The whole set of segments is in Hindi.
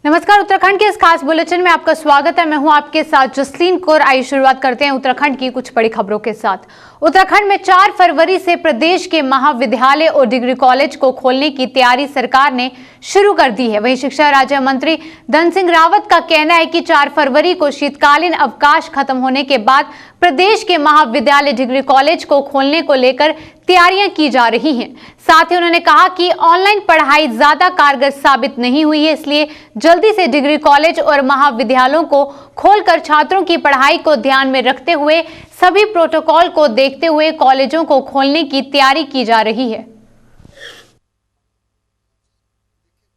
नमस्कार, उत्तराखंड के इस खास बुलेटिन में आपका स्वागत है। मैं हूं आपके साथ जसलीन कौर। आइए शुरुआत करते हैं उत्तराखंड की कुछ बड़ी खबरों के साथ। उत्तराखंड में 4 फरवरी से प्रदेश के महाविद्यालय और डिग्री कॉलेज को खोलने की तैयारी सरकार ने शुरू कर दी है। वहीं शिक्षा राज्य मंत्री धन सिंह रावत का कहना है कि 4 फरवरी को शीतकालीन अवकाश खत्म होने के बाद प्रदेश के महाविद्यालय डिग्री कॉलेज को खोलने को लेकर तैयारियां की जा रही हैं। साथ ही उन्होंने कहा कि ऑनलाइन पढ़ाई ज्यादा कारगर साबित नहीं हुई है, इसलिए जल्दी से डिग्री कॉलेज और महाविद्यालयों को खोलकर छात्रों की पढ़ाई को ध्यान में रखते हुए सभी प्रोटोकॉल को देखते हुए कॉलेजों को खोलने की तैयारी की जा रही है।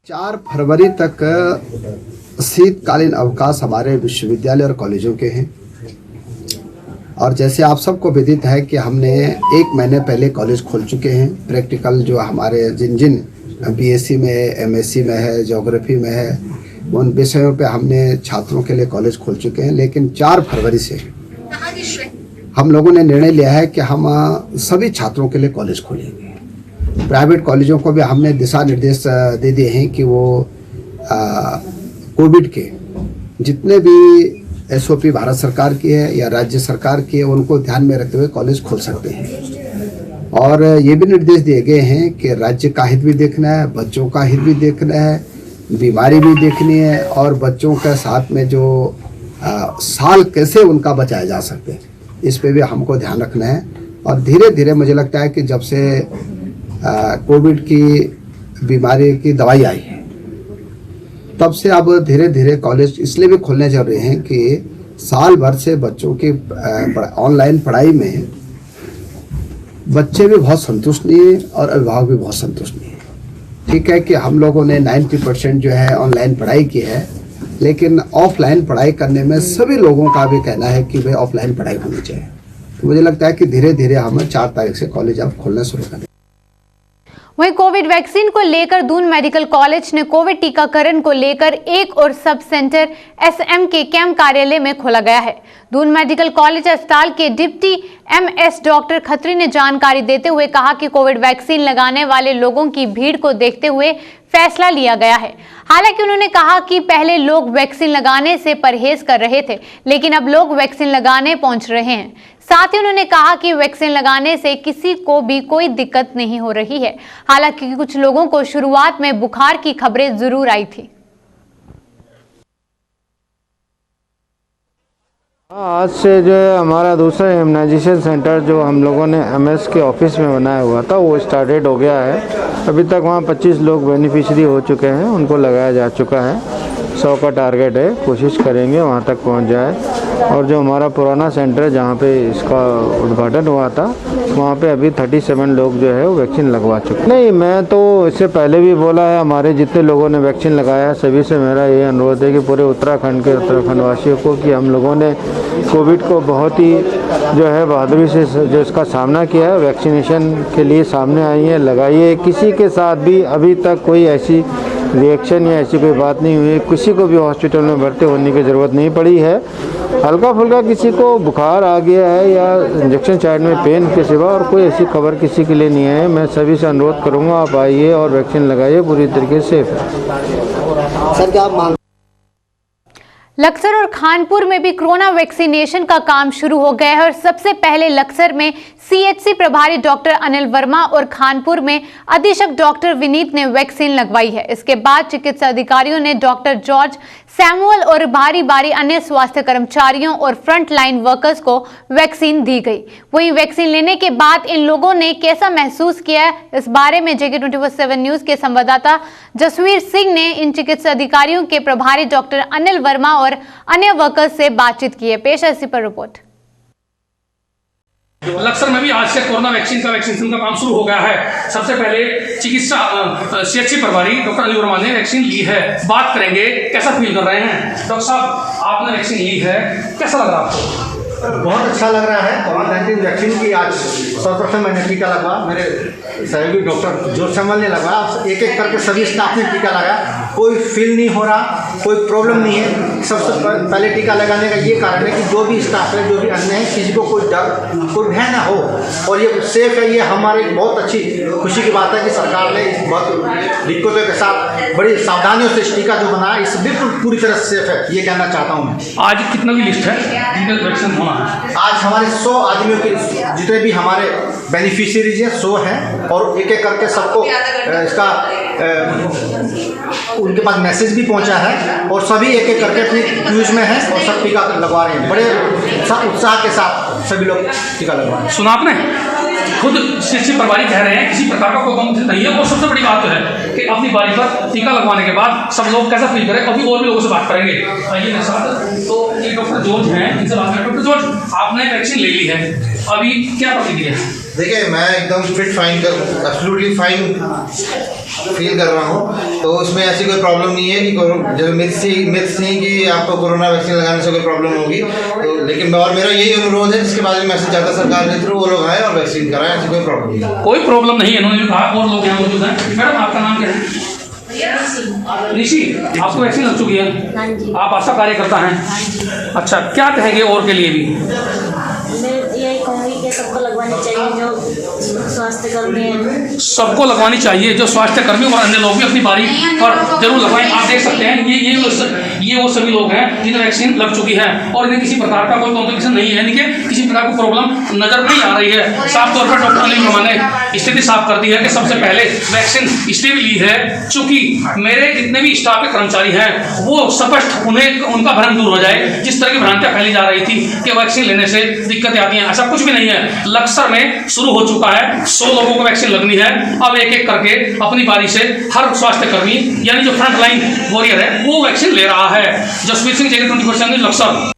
4 फरवरी तक शीतकालीन अवकाश हमारे विश्वविद्यालय और कॉलेजों के हैं और जैसे आप सबको विदित है कि हमने 1 महीने पहले कॉलेज खोल चुके हैं। प्रैक्टिकल जो हमारे जिन बीएससी में है, एमएससी में है, ज्योग्राफी में है, उन विषयों पे हमने छात्रों के लिए कॉलेज खोल चुके हैं। लेकिन 4 फरवरी से हम लोगों ने निर्णय लिया है कि हम सभी छात्रों के लिए कॉलेज खोलेंगे। प्राइवेट कॉलेजों को भी हमने दिशा निर्देश दे दिए हैं कि वो कोविड के जितने भी एसओपी भारत सरकार की है या राज्य सरकार की है उनको ध्यान में रखते हुए कॉलेज खोल सकते हैं। और ये भी निर्देश दिए गए हैं कि राज्य का हित भी देखना है, बच्चों का हित भी देखना है, बीमारी भी देखनी है और बच्चों के साथ में जो साल कैसे उनका बचाया जा सकते इस पे भी हमको ध्यान रखना है। और धीरे धीरे मुझे लगता है कि जब से कोविड की बीमारी की दवाई आई है तब से अब धीरे धीरे कॉलेज इसलिए भी खोलने जरूरी हैं कि साल भर से बच्चों की ऑनलाइन पढ़ाई में बच्चे भी बहुत संतुष्ट नहीं है और अभिभावक भी बहुत संतुष्ट नहीं है। ठीक है कि हम लोगों ने 90% जो है ऑनलाइन पढ़ाई की है, लेकिन ऑफलाइन पढ़ाई करने में सभी लोगों का भी कहना है कि भाई ऑफलाइन पढ़ाई होनी चाहिए। तो मुझे लगता है कि धीरे धीरे हम 4 तारीख से कॉलेज अब खोलना शुरू करें। वहीं कोविड वैक्सीन को लेकर दून मेडिकल कॉलेज ने कोविड टीकाकरण को लेकर एक और सब सेंटर एसएम के कैंप कार्यालय में खोला गया है। दून मेडिकल कॉलेज अस्पताल के डिप्टी एमएस डॉक्टर खत्री ने जानकारी देते हुए कहा कि कोविड वैक्सीन लगाने वाले लोगों की भीड़ को देखते हुए फैसला लिया गया है। हालांकि उन्होंने कहा कि पहले लोग वैक्सीन लगाने से परहेज कर रहे थे, लेकिन अब लोग वैक्सीन लगाने पहुंच रहे हैं। साथ ही उन्होंने कहा कि वैक्सीन लगाने से किसी को भी कोई दिक्कत नहीं हो रही है। हालांकि कुछ लोगों को शुरुआत में बुखार की खबरें जरूर आई थी। आज से जो है हमारा दूसरा इम्यूनाइजेशन सेंटर जो हम लोगों ने एमएस के ऑफिस में बनाया हुआ था वो स्टार्टेड हो गया है। अभी तक वहाँ 25 लोग बेनिफिशियरी हो चुके हैं, उनको लगाया जा चुका है। 100 का टारगेट है, कोशिश करेंगे वहाँ तक पहुँच जाए। और जो हमारा पुराना सेंटर जहाँ पे इसका उद्घाटन हुआ था वहाँ पे अभी 37 लोग जो है वो वैक्सीन लगवा चुके। नहीं, मैं तो इससे पहले भी बोला है, हमारे जितने लोगों ने वैक्सीन लगाया है सभी से मेरा ये अनुरोध है कि पूरे उत्तराखंड के उत्तराखंड वासियों को कि हम लोगों ने कोविड को बहुत ही जो है बहादुरी से जो इसका सामना किया है, वैक्सीनेशन के लिए सामने आई है, लगाइए। किसी के साथ भी अभी तक कोई ऐसी रिएक्शन या ऐसी कोई बात नहीं हुई, किसी को भी हॉस्पिटल में भर्ती होने की ज़रूरत नहीं पड़ी है। हल्का फुल्का किसी को बुखार आ गया है या इंजेक्शन साइड में पेन के सिवा और कोई ऐसी खबर किसी के लिए नहीं है। मैं सभी से अनुरोध करूंगा आप आइए और वैक्सीन लगाइए, पूरी तरीके से सेफ है। सर क्या आप लक्सर और खानपुर में भी कोरोना वैक्सीनेशन का काम शुरू हो गया है और सबसे पहले लक्सर में सीएचसी प्रभारी डॉक्टर अनिल वर्मा और खानपुर में अधीक्षक डॉक्टर विनीत ने वैक्सीन लगवाई है। इसके बाद चिकित्सा अधिकारियों ने डॉक्टर जॉर्ज सैमुअल और बारी बारी अन्य स्वास्थ्य कर्मचारियों और फ्रंट लाइन वर्कर्स को वैक्सीन दी गई। वहीं वैक्सीन लेने के बाद इन लोगों ने कैसा महसूस किया, इस बारे में JK 24/7 न्यूज के संवाददाता जसवीर सिंह ने इन चिकित्सा अधिकारियों के प्रभारी डॉक्टर अनिल वर्मा और अन्य वर्कर्स से बातचीत की है। पेश है इसी पर रिपोर्ट। लक्सर में भी आज से कोरोना वैक्सीनेशन का काम शुरू हो गया है। सबसे पहले चिकित्सा सीएचसी प्रभारी डॉक्टर अनिल वर्मा ने वैक्सीन ली है। बात करेंगे कैसा फील कर रहे हैं। डॉक्टर साहब, आपने वैक्सीन ली है, कैसा लग रहा है आपको? बहुत अच्छा लग रहा है। कोविड-19 वैक्सीन की आज 100% मैंने टीका लगवा, मेरे सहयोगी डॉक्टर जॉर्ज सैमुअल ने लगवाया, एक एक करके सभी स्टाफ ने टीका लगाया। कोई फील नहीं हो रहा, कोई प्रॉब्लम नहीं है। सबसे पहले टीका लगाने का ये कारण है कि जो भी स्टाफ है, जो भी अन्य है, किसी को कोई डर कोई भय ना हो और ये सेफ है। ये हमारे बहुत अच्छी खुशी की बात है कि सरकार ने बहुत दिक्कतों के साथ बड़ी सावधानियों से इस टीका जो बना है इस बिल्कुल पूरी तरह सेफ है, ये कहना चाहता हूँ मैं। आज कितना की लिस्ट है जिनका वैक्सीन होना है? आज हमारे 100 आदमियों के जितने भी हमारे बेनिफिशियरीज हैं 100 हैं, और एक एक करके सबको इसका उनके पास मैसेज भी पहुंचा है, और सभी एक एक करके अपनी क्यूज में हैं और सब टीका लगवा रहे हैं। बड़े उत्साह के साथ सभी लोग टीका लगवा रहे हैं। सुना आपने, खुद शिक्षक प्रभारी कह रहे हैं किसी प्रकार का कोई कम नहीं है। और सबसे बड़ी बात तो है कि अपनी बारी पर टीका लगवाने के बाद सब लोग कैसा फील करें। अभी और भी लोगों से बात करेंगे। आइए मेरे साथ। तो ये डॉक्टर जॉर्ज हैं, इनसे बात करें। डॉक्टर जॉर्ज, आपने वैक्सीन ले ली है, अभी क्या प्रतिक्रिया है? देखिए, मैं एकदम fit fine absolutely fine feel कर रहा हूँ। तो उसमें ऐसी कोई प्रॉब्लम नहीं है कि जो मिथ्स नहीं कि आपको कोरोना वैक्सीन लगाने से कोई प्रॉब्लम होगी। तो लेकिन और मेरा यही अनुरोध है, जिसके बाद में मैसेज जाता है सरकार के थ्रू, वो लोग आए और वैक्सीन कराएं, ऐसी कोई प्रॉब्लम नहीं है। कोई प्रॉब्लम नहीं है, इन्होंने भी कहा। और लोग यहाँ मौजूद हैं। मैडम, आपका नाम क्या है? ऋषि, आपको वैक्सीन लग चुकी है? आप आशा कार्यकर्ता हैं? अच्छा, क्या कहेंगे और के लिए भी? मैं यही कहूँगी कि सबको लगवानी चाहिए, जो स्वास्थ्य कर्मी हैं। सबको लगवानी चाहिए, जो स्वास्थ्य कर्मी और अन्य लोग भी अपनी बारी पर जरूर लगवाएं। आप देख सकते हैं ये वो सभी लोग हैं जिन्हें वैक्सीन लग चुकी है और इन्हें किसी प्रकार का कोई कॉम्प्लिकेशन नहीं है, यानी कि किसी प्रकार की प्रॉब्लम नजर नहीं आ रही है। साफ तौर पर डॉक्टर अनिल वर्मा ने स्थिति साफ कर दी है कि सबसे पहले वैक्सीन इसलिए भी ली है चूंकि मेरे जितने भी स्टाफ के कर्मचारी हैं वो स्पष्ट उन्हें उनका भ्रम दूर हो जाए। जिस तरह की भ्रांतियां फैली जा रही थी कि वैक्सीन लेने से दिक्कतें आती हैं, ऐसा कुछ भी नहीं है। लक्सर में शुरू हो चुका है, 100 लोगों को वैक्सीन लगनी है। अब एक एक करके अपनी बारी से हर स्वास्थ्य कर्मी यानी जो फ्रंट लाइन वॉरियर है वो वैक्सीन ले रहा है। जसवीर सिंह, जगह 24 न्यूज़, लक्सर।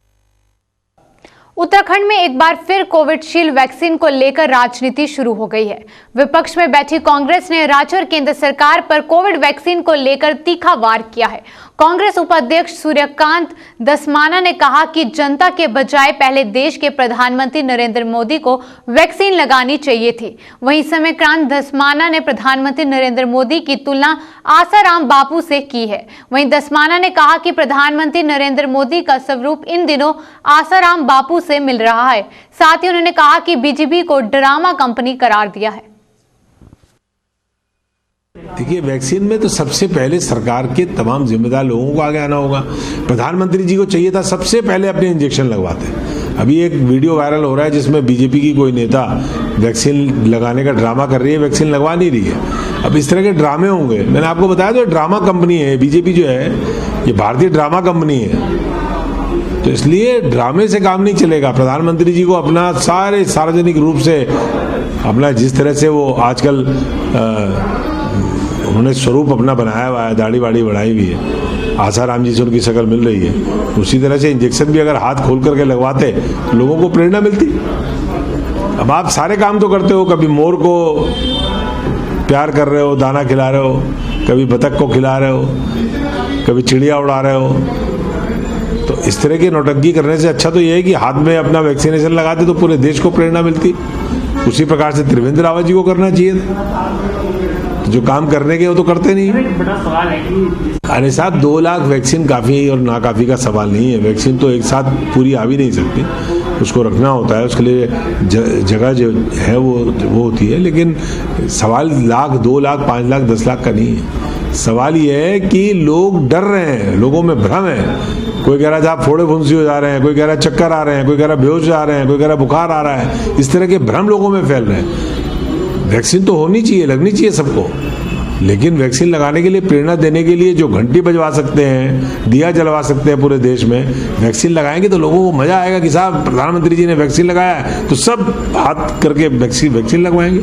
उत्तराखंड में एक बार फिर कोविशील्ड वैक्सीन को लेकर राजनीति शुरू हो गई है। विपक्ष में बैठी कांग्रेस ने राज्य और केंद्र सरकार पर कोविड वैक्सीन को लेकर तीखा वार किया है। कांग्रेस उपाध्यक्ष सूर्यकांत धस्माना ने कहा कि जनता के बजाय पहले देश के प्रधानमंत्री नरेंद्र मोदी को वैक्सीन लगानी चाहिए थी। वहीं समयक्रांत धस्माना ने प्रधानमंत्री नरेंद्र मोदी की तुलना आसाराम बापू से की है। वहीं धस्माना ने कहा कि प्रधानमंत्री नरेंद्र मोदी का स्वरूप इन दिनों आसाराम बापू से मिल रहा है। साथ ही उन्होंने कहा कि बीजेपी को ड्रामा कंपनी करार दिया है। देखिए, वैक्सीन में तो सबसे पहले सरकार के तमाम जिम्मेदार लोगों को आगे आना होगा। प्रधानमंत्री जी को चाहिए था सबसे पहले अपने इंजेक्शन लगवाते। अभी एक वीडियो वायरल हो रहा है जिसमें बीजेपी की कोई नेता वैक्सीन लगाने का ड्रामा कर रही है, वैक्सीन लगवा नहीं रही है। अब इस तरह के ड्रामे होंगे। मैंने आपको बताया तो ड्रामा कंपनी है बीजेपी जो है, ये भारतीय ड्रामा कंपनी है। तो इसलिए ड्रामे से काम नहीं चलेगा। प्रधानमंत्री जी को अपना सारे सार्वजनिक रूप से अपना जिस तरह से वो आजकल उन्होंने स्वरूप अपना बनाया हुआ है, दाढ़ी वाड़ी बढ़ाई हुई है, आसाराम जी से उनकी शक्ल मिल रही है, उसी तरह से इंजेक्शन भी अगर हाथ खोल करके लगवाते लोगों को प्रेरणा मिलती। अब आप सारे काम तो करते हो, कभी मोर को प्यार कर रहे हो, दाना खिला रहे हो, कभी बतख को खिला रहे हो, कभी चिड़िया उड़ा रहे हो। तो इस तरह की नौटंकी करने से अच्छा तो ये है कि हाथ में अपना वैक्सीनेशन लगाते तो पूरे देश को प्रेरणा मिलती। उसी प्रकार से त्रिवेंद्र रावत जी को करना चाहिए था। जो काम करने के वो तो करते नहीं। बड़ा सवाल है कि अरे साहब 2 लाख वैक्सीन काफ़ी और नाकाफ़ी का सवाल नहीं है। वैक्सीन तो एक साथ पूरी आ भी नहीं सकती, उसको रखना होता है, उसके लिए जगह जो है वो होती है। लेकिन सवाल लाख, 2 लाख, 5 लाख, 10 लाख का नहीं है। सवाल ये है कि लोग डर रहे हैं, लोगों में भ्रम है। कोई कह रहा था आप फोड़े फुंसी हो जा रहे हैं, कोई कह रहा चक्कर आ रहे हैं, कोई कह रहा बेहोश जा रहे हैं, कोई कह रहा बुखार आ रहा है। इस तरह के भ्रम लोगों में फैल रहे हैं। वैक्सीन तो होनी चाहिए, लगनी चाहिए सबको, लेकिन वैक्सीन लगाने के लिए प्रेरणा देने के लिए जो घंटी बजवा सकते हैं, दिया जलवा सकते हैं पूरे देश में, वैक्सीन लगाएंगे तो लोगों को मजा आएगा कि साहब प्रधानमंत्री जी ने वैक्सीन लगाया है, तो सब हाथ करके वैक्सीन लगवाएंगे।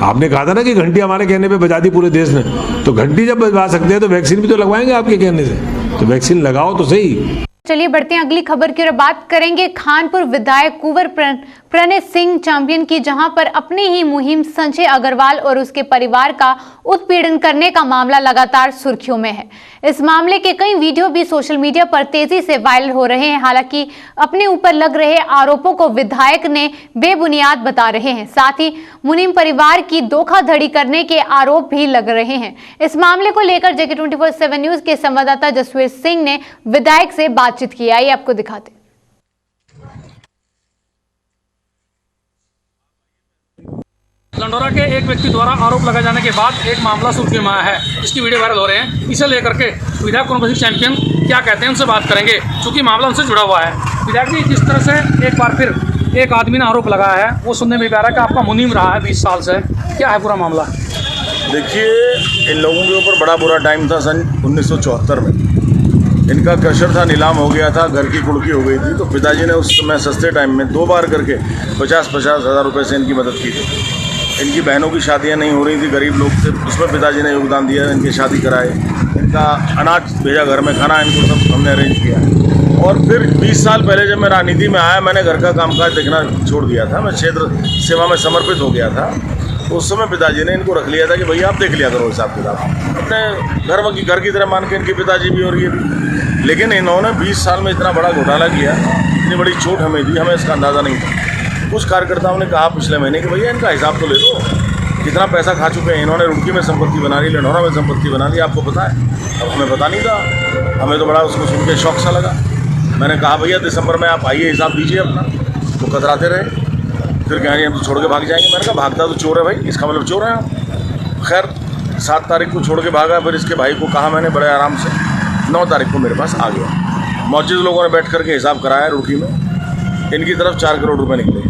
आपने कहा था ना कि घंटी हमारे कहने पे बजा दी पूरे देश ने, तो घंटी जब बजवा सकते हैं तो वैक्सीन भी तो लगवाएंगे आपके कहने से। तो वैक्सीन लगाओ तो सही। चलिए बढ़ते हैं अगली खबर की ओर। बात करेंगे खानपुर विधायक कुंवर प्रणय सिंह चैंपियन की, जहां पर अपनी ही मुहिम संजय अग्रवाल और उसके परिवार का उत्पीड़न करने का मामला लगातार सुर्खियों में है। इस मामले के कई वीडियो भी सोशल मीडिया पर तेजी से वायरल हो रहे हैं। हालांकि अपने ऊपर लग रहे आरोपों को विधायक ने बेबुनियाद बता रहे हैं। साथ ही मुनीम परिवार की धोखाधड़ी करने के आरोप भी लग रहे हैं। इस मामले को लेकर जगह 24/7 न्यूज के संवाददाता जसवीर सिंह ने विधायक से बातचीत की। आइए आपको दिखाते। लंडोरा के एक व्यक्ति द्वारा आरोप लगाए जाने के बाद एक मामला सुर्खियों में आया है, इसकी वीडियो वायरल हो रहे हैं। इसे लेकर के विधायक कॉन्ग्रेस चैंपियन क्या कहते हैं उनसे बात करेंगे, क्योंकि मामला उनसे जुड़ा हुआ है। विधायक जी, जिस तरह से एक बार फिर एक आदमी ने आरोप लगाया है, वो सुनने में भी आ रहा है कि आपका मुनीम रहा है 20 साल से, क्या है पूरा मामला? देखिए, इन लोगों के ऊपर बड़ा बुरा टाइम था सन 1974 में। इनका क्रशर था, नीलाम हो गया था, घर की कुड़की हो गई थी, तो पिताजी ने उस समय सस्ते टाइम में 2 बार करके 50-50 हज़ार रुपये से इनकी मदद की थी। इनकी बहनों की शादियां नहीं हो रही थी, गरीब लोग थे, उसमें पिताजी ने योगदान दिया, इनकी शादी कराए, इनका अनाज भेजा घर में, खाना इनको सब हमने अरेंज किया। और फिर 20 साल पहले जब मैं राजनीति में आया, मैंने घर का कामकाज देखना छोड़ दिया था, मैं क्षेत्र सेवा में समर्पित हो गया था। तो उस समय पिताजी ने इनको रख लिया था कि भैया आप देख लिया करो हिसाब किताब, अपने घर की तरह मान के इनके पिताजी भी और ये भी। लेकिन इन्होंने 20 साल में इतना बड़ा घोटाला किया, इतनी बड़ी चोट हमें दी, हमें इसका अंदाज़ा नहीं था। कुछ कार्यकर्ताओं ने कहा पिछले महीने कि भैया इनका हिसाब तो ले लो, कितना पैसा खा चुके हैं इन्होंने, रुड़की में संपत्ति बना ली, लंडौरा में संपत्ति बना ली, आपको पता है? अब हमें पता नहीं था, हमें तो बड़ा उसको सुन के शौक सा लगा। मैंने कहा भैया दिसंबर में आप आइए, हिसाब दीजिए अपना। तो कतराते रहे, फिर कह रहे हम तो छोड़ के भाग जाएंगे। मैंने कहा भागता तो चोर है भाई, इसका मतलब चोर है आप। खैर 7 तारीख को छोड़ के भागा, फिर इसके भाई को कहा मैंने बड़े आराम से, 9 तारीख को मेरे पास आ गया। मौजूद लोगों ने बैठ करके हिसाब कराया रुड़की में, इनकी तरफ 4 करोड़ रुपये निकले।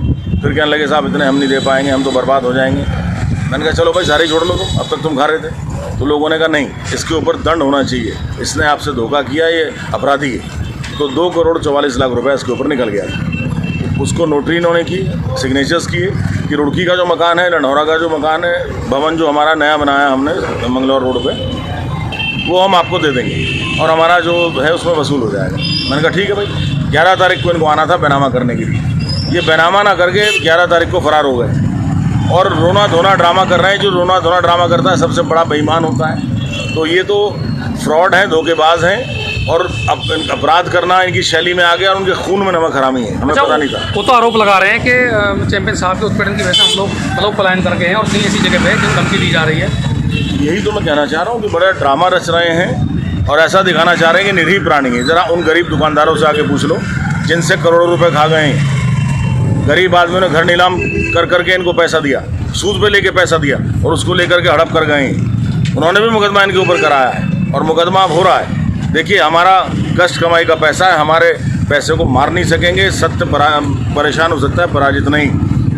फिर कहने लगे साहब इतने हम नहीं दे पाएंगे, हम तो बर्बाद हो जाएंगे। मैंने कहा चलो भाई सारे ही छोड़ लो तुम, अब तक तुम खा रहे थे। तो लोगों ने कहा नहीं, इसके ऊपर दंड होना चाहिए, इसने आपसे धोखा किया, ये अपराधी है। तो 2 करोड़ 44 लाख रुपए इसके ऊपर निकल गया। उसको नोटरी इन्होंने की, सिग्नेचर्स किए कि रुड़की का जो मकान है, लंडौरा का जो मकान है, भवन जो हमारा नया बनाया हमने मंगलौर रोड पे, वो हम आपको दे देंगे और हमारा जो है उसमें वसूल हो जाएगा। मैंने कहा ठीक है भाई। 11 तारीख को इनको आना था बैनामा करने के लिए, ये बैनामा ना करके 11 तारीख को फरार हो गए और रोना धोना ड्रामा कर रहे हैं। जो रोना धोना ड्रामा करता है सबसे बड़ा बेईमान होता है। तो ये तो फ्रॉड हैं, धोखेबाज हैं और अपराध करना इनकी शैली में आ गया और उनके खून में नमक हरामी है, हमें पता नहीं था। वो तो आरोप लगा रहे हैं कि चैंपियन साहब के उत्पीड़न की वजह से हम लोग मतलब पलायन करके हैं और कहीं ऐसी जगह पे जिन धमकी दी जा रही है। यही तो मैं कहना चाह रहा हूँ कि बड़ा ड्रामा रच रहे हैं और ऐसा दिखाना चाह रहे हैं कि निरीह प्राणी है। ज़रा उन गरीब दुकानदारों से आके पूछ लो जिनसे करोड़ों रुपए खा गए हैं। गरीब आदमियों ने घर नीलाम कर करके इनको पैसा दिया, सूद पे लेके पैसा दिया और उसको लेकर के हड़प कर गए हैं। उन्होंने भी मुकदमा इनके ऊपर कराया है और मुकदमा अब हो रहा है। देखिए हमारा कष्ट कमाई का पैसा है, हमारे पैसे को मार नहीं सकेंगे। सत्य परेशान हो सकता है, पराजित नहीं।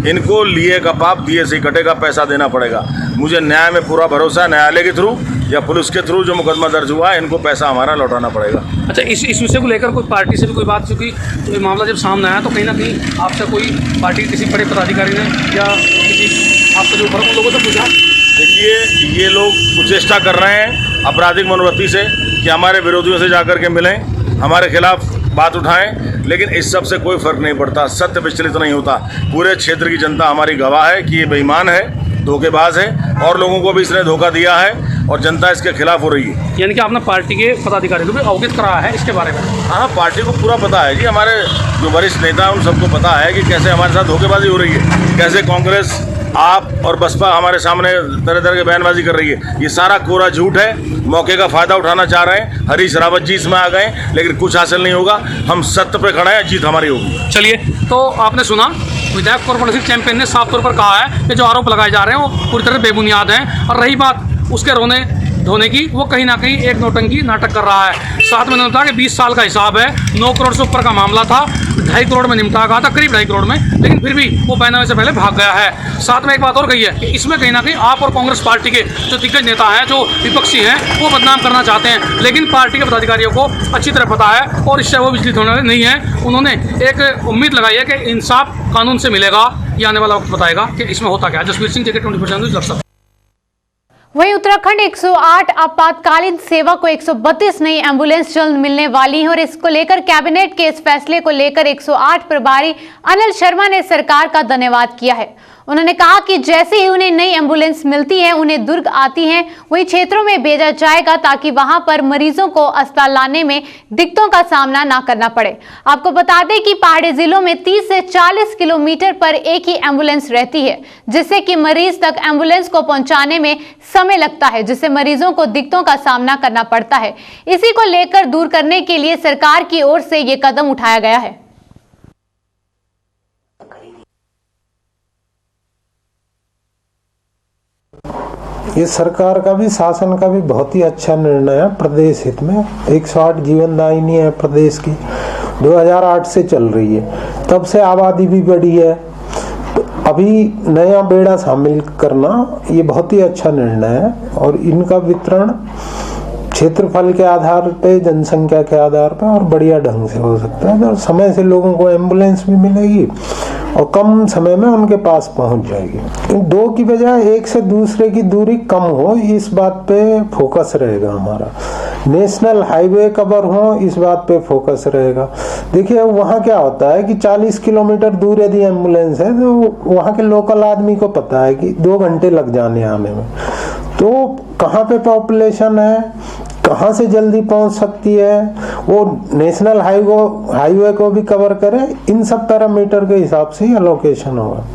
इनको लिए का पाप दिए से कटेगा, पैसा देना पड़ेगा। मुझे न्याय में पूरा भरोसा है, न्यायालय के थ्रू या पुलिस के थ्रू जो मुकदमा दर्ज हुआ है, इनको पैसा हमारा लौटाना पड़ेगा। अच्छा, इस विषय को लेकर कोई पार्टी से भी कोई बात, क्योंकि मामला जब सामने आया तो कहीं ना कहीं आपसे कोई पार्टी किसी बड़े पदाधिकारी ने या किसी आपसे जो ऊपर उन लोगों से पूछा? देखिए ये लोग कुचेष्टा कर रहे हैं आपराधिक मनोवृत्ति से कि हमारे विरोधियों से जाकर के मिलें, हमारे खिलाफ बात उठाएं, लेकिन इस सब से कोई फर्क नहीं पड़ता। सत्य विचलित नहीं होता। पूरे क्षेत्र की जनता हमारी गवाह है कि ये बेईमान है, धोखेबाज है और लोगों को भी इसने धोखा दिया है और जनता इसके खिलाफ हो रही है। यानी कि आपने पार्टी के पदाधिकारी को भी अवगत कराया है इसके बारे में? हाँ, पार्टी को पूरा पता है जी। हमारे जो वरिष्ठ नेता हैं उन सबको पता है कि कैसे हमारे साथ धोखेबाजी हो रही है, कैसे कांग्रेस, आप और बसपा हमारे सामने तरह तरह की बयानबाजी कर रही है। ये सारा कोरा झूठ है। मौके का फ़ायदा उठाना चाह रहे हैं। हरीश रावत जी इसमें आ गए, लेकिन कुछ हासिल नहीं होगा। हम सत्य पे खड़े हैं, जीत हमारी होगी। चलिए, तो आपने सुना विधायक कॉर्पोरेशन चैंपियन ने साफ तौर पर कहा है कि जो आरोप लगाए जा रहे हैं वो पूरी तरह बेबुनियाद हैं। और रही बात उसके रोने धोने की, वो कहीं ना कहीं एक नौटंकी नाटक कर रहा है। साथ में उन्होंने कहा कि 20 साल का हिसाब है, 9 करोड़ से ऊपर का मामला था, 2.5 करोड़ में निपटा गया था, करीब 2.5 करोड़ में, लेकिन फिर भी वो बैनामे से पहले भाग गया है। साथ में एक बात और कही है कि इसमें कहीं ना कहीं आप और कांग्रेस पार्टी के जो दिग्गज नेता हैं, जो विपक्षी हैं, वो बदनाम करना चाहते हैं, लेकिन पार्टी के पदाधिकारियों को अच्छी तरह पता है और इससे वो विचलित होने वाले नहीं है। उन्होंने एक उम्मीद लगाई है कि इंसाफ कानून से मिलेगा। ये आने वाला वक्त बताएगा कि इसमें होता क्या है। जसवीर सिंह, JK 24 वहीं उत्तराखंड 108 आपातकालीन सेवा को 132 नई एम्बुलेंस जल्द मिलने वाली हैं और इसको लेकर कैबिनेट के इस फैसले को लेकर 108 प्रभारी अनिल शर्मा ने सरकार का धन्यवाद किया है। उन्होंने कहा कि जैसे ही उन्हें नई एम्बुलेंस मिलती है, उन्हें दुर्ग आती हैं, वही क्षेत्रों में भेजा जाएगा ताकि वहां पर मरीजों को अस्पताल लाने में दिक्कतों का सामना ना करना पड़े। आपको बता दें कि पहाड़ी जिलों में 30 से 40 किलोमीटर पर एक ही एम्बुलेंस रहती है, जिससे कि मरीज तक एम्बुलेंस को पहुंचाने में समय लगता है, जिससे मरीजों को दिक्कतों का सामना करना पड़ता है। इसी को लेकर दूर करने के लिए सरकार की ओर से ये कदम उठाया गया है। ये सरकार का भी, शासन का भी बहुत ही अच्छा निर्णय है प्रदेश हित में। 108 जीवनदायिनी है प्रदेश की, 2008 से चल रही है, तब से आबादी भी बढ़ी है। तो अभी नया बेड़ा शामिल करना ये बहुत ही अच्छा निर्णय है और इनका वितरण क्षेत्रफल के आधार पे, जनसंख्या के आधार पे और बढ़िया ढंग से हो सकता है। तो समय से लोगों को एम्बुलेंस भी मिलेगी और कम समय में उनके पास पहुंच जाएगी। दो की बजाय एक से दूसरे की दूरी कम हो, इस बात पे फोकस रहेगा हमारा। नेशनल हाईवे कवर हो, इस बात पे फोकस रहेगा। देखिए वहाँ क्या होता है कि 40 किलोमीटर दूर यदि एम्बुलेंस है तो वहाँ के लोकल आदमी को पता है कि 2 घंटे लग जाने आने में। तो कहाँ पे पॉपुलेशन है, कहाँ से जल्दी पहुंच सकती है, वो नेशनल हाईवे को भी कवर करे, इन सब पैरामीटर के हिसाब से ही लोकेशन होगा।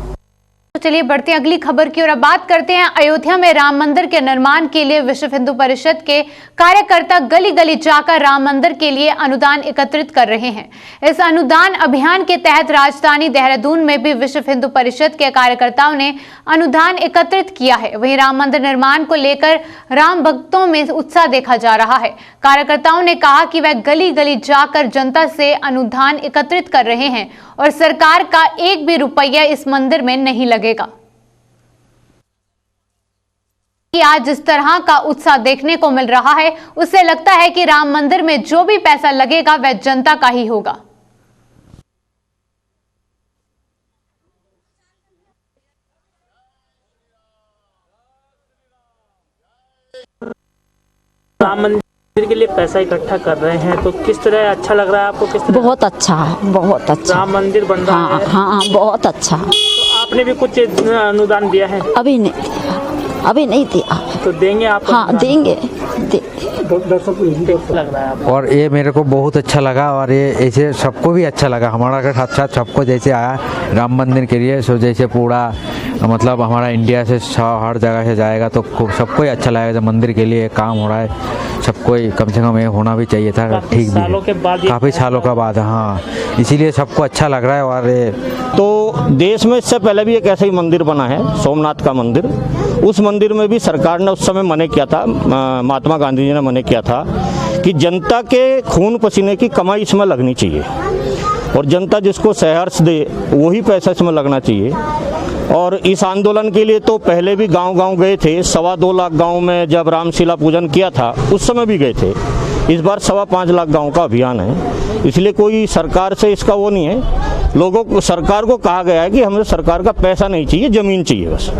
तो चलिए बढ़ते हैं अगली खबर की ओर। अब बात करते हैं अयोध्या में राम मंदिर के निर्माण के लिए विश्व हिंदू परिषद के कार्यकर्ता गली गली जाकर राम मंदिर के लिए अनुदान एकत्रित कर रहे हैं। इस अनुदान अभियान के तहत राजधानी देहरादून में भी विश्व हिंदू परिषद के कार्यकर्ताओं ने अनुदान एकत्रित किया है। वहीं राम मंदिर निर्माण को लेकर राम भक्तों में उत्साह देखा जा रहा है। कार्यकर्ताओं ने कहा कि वह गली गली जाकर जनता से अनुदान एकत्रित कर रहे हैं और सरकार का एक भी रुपया इस मंदिर में नहीं लगेगा। कि आज जिस तरह का उत्साह देखने को मिल रहा है, उससे लगता है कि राम मंदिर में जो भी पैसा लगेगा वह जनता का ही होगा। राम मंदिर के लिए पैसा इकट्ठा कर रहे हैं, तो किस तरह अच्छा लग रहा है आपको? किस तरह? बहुत अच्छा है, बहुत अच्छा। राम मंदिर बन रहा है। हाँ, बहुत अच्छा। तो आपने भी कुछ अनुदान दिया है? अभी नहीं दिया, अभी नहीं दिया। तो देंगे आप? हाँ देंगे। लग रहा है और ये मेरे को बहुत अच्छा लगा और ये ऐसे सबको भी अच्छा लगा। हमारा के साथ साथ सबको जैसे आया राम मंदिर के लिए, सो जैसे पूरा मतलब हमारा इंडिया से हर जगह से जाएगा तो सबको ही अच्छा लगेगा। जब मंदिर के लिए काम हो रहा है, सबको ही कम से कम ये होना भी चाहिए था। ठीक भी काफ़ी सालों के बाद, हाँ, इसीलिए सबको अच्छा लग रहा है। और तो देश में इससे पहले भी एक ऐसा ही मंदिर बना है, सोमनाथ का मंदिर। उस मंदिर में भी सरकार ने उस समय मने किया था, महात्मा गांधी जी ने मने किया था कि जनता के खून पसीने की कमाई इसमें लगनी चाहिए और जनता जिसको सहर्ष दे वही पैसा इसमें लगना चाहिए। और इस आंदोलन के लिए तो पहले भी गांव-गांव गए थे। 2.25 लाख गांव में जब रामशिला पूजन किया था उस समय भी गए थे। इस बार 5.25 लाख गांव का अभियान है, इसलिए कोई सरकार से इसका वो नहीं है। लोगों को, सरकार को कहा गया है कि हमें सरकार का पैसा नहीं चाहिए, जमीन चाहिए बस।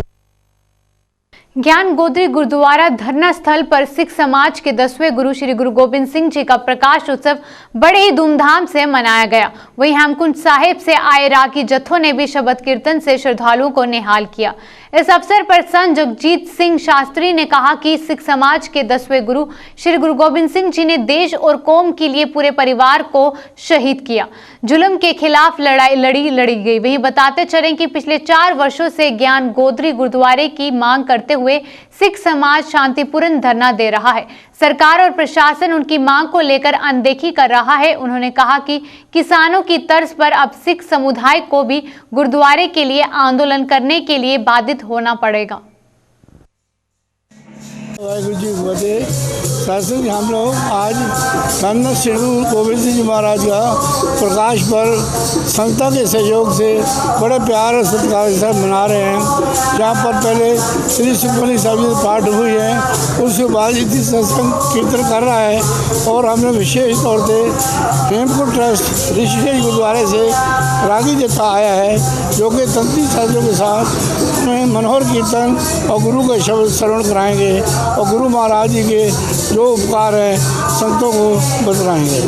ज्ञान गोदरी गुरुद्वारा धरना स्थल पर सिख समाज के 10वें गुरु श्री गुरु गोबिंद सिंह जी का प्रकाश उत्सव बड़े ही धूमधाम से मनाया गया। वहीं हेमकुंड साहिब से आए रागी जत्थों ने भी शबद कीर्तन से श्रद्धालुओं को निहाल किया। इस अवसर पर संत जगजीत सिंह शास्त्री ने कहा कि सिख समाज के 10वें गुरु श्री गुरु गोबिंद सिंह जी ने देश और कौम के लिए पूरे परिवार को शहीद किया। जुल्म के खिलाफ लड़ाई लड़ी गई। वहीं बताते चलें कि पिछले 4 वर्षों से ज्ञान गोदरी गुरुद्वारे की मांग करते हुए सिख समाज शांतिपूर्ण धरना दे रहा है। सरकार और प्रशासन उनकी मांग को लेकर अनदेखी कर रहा है। उन्होंने कहा कि किसानों की तर्ज पर अब सिख समुदाय को भी गुरुद्वारे के लिए आंदोलन करने के लिए बाधित होना पड़ेगा। वाहिगुरु जी फतेह। दरअसल हम लोग आज धन श्री गुरु गोबिंद सिंह जी महाराज का प्रकाश पर संस्था के सहयोग से बड़े प्यार और सत्कार के साथ मना रहे हैं। जहाँ पर पहले श्री सुखमनी साहब जी पाठ हुई है, उसके बाद इतनी सत्संग कीर्तन कर रहा है। और हमने विशेष तौर से हेमकुंड ट्रस्ट ऋषिकेश गुरुद्वारे से रागी जत्था आया है, जो कि तंत्री साथियों के साथ मनोहर कीर्तन और गुरु का शब्द श्रवण कराएंगे और गुरु महाराज जी के जो उपकार हैं संतों को बतलाएंगे।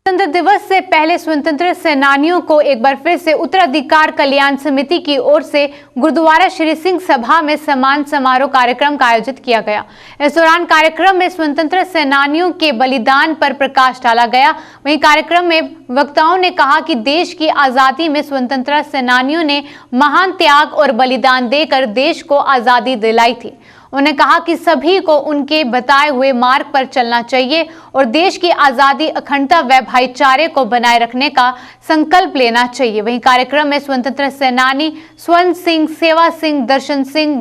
स्वतंत्रता दिवस से पहले स्वतंत्रता सेनानियों को एक बार फिर से उत्तराधिकार कल्याण समिति की ओर से गुरुद्वारा श्री सिंह सभा में सम्मान समारोह कार्यक्रम का आयोजित किया गया। इस दौरान कार्यक्रम में स्वतंत्रता सेनानियों के बलिदान पर प्रकाश डाला गया। वहीं कार्यक्रम में वक्ताओं ने कहा कि देश की आजादी में स्वतंत्रता सेनानियों ने महान त्याग और बलिदान देकर देश को आजादी दिलाई थी। उन्होंने कहा कि सभी को उनके बताए हुए मार्ग पर चलना चाहिए और देश की आज़ादी, अखंडता व भाईचारे को बनाए रखने का संकल्प लेना चाहिए। वहीं कार्यक्रम में स्वतंत्रता सेनानी स्वर्ण सिंह, सेवा सिंह, दर्शन सिंह,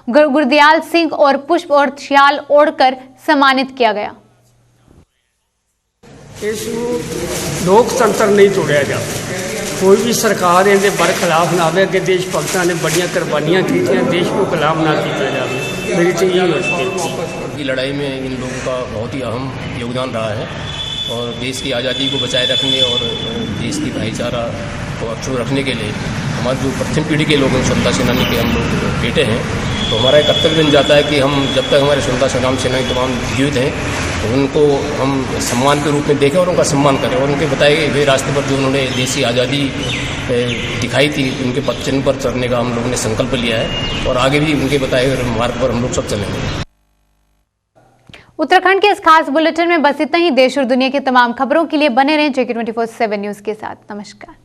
गुरदयाल सिंह और पुष्प और शाल ओढ़कर सम्मानित किया गया। इस लोकतंत्र नहीं तोड़िया जाता, कोई भी सरकार इनके बरखिलाफ ना आवे कि देश भगतों ने बड़िया कुर्बानियां की, देश को गुलाम ना किया जाए। मेरी तो यही होती की लड़ाई में इन लोगों का बहुत ही अहम योगदान रहा है और देश की आज़ादी को बचाए रखने और देश की भाईचारा को अक्षुण्ण रखने के लिए हमारे जो प्रथम पीढ़ी के लोग हैं, स्वतंत्रता सेनानी के हम लोग बेटे हैं, तो हमारा एक कर्तव्य बन जाता है कि हम जब तक हमारे स्वतंत्रता संग्राम सेनानी तमाम जीवित हैं तो उनको हम सम्मान के रूप में देखें और उनका सम्मान करें और उनके बताए हुए रास्ते पर जो उन्होंने देश की आज़ादी दिखाई थी, उनके पथ चिन्ह पर चलने का हम लोगों ने संकल्प लिया है और आगे भी उनके बताए हुए मार्ग पर हम लोग सब चलेंगे। उत्तराखंड के इस खास बुलेटिन में बस इतना ही। देश और दुनिया की तमाम खबरों के लिए बने रहें JK24/7 न्यूज़ के साथ। नमस्कार।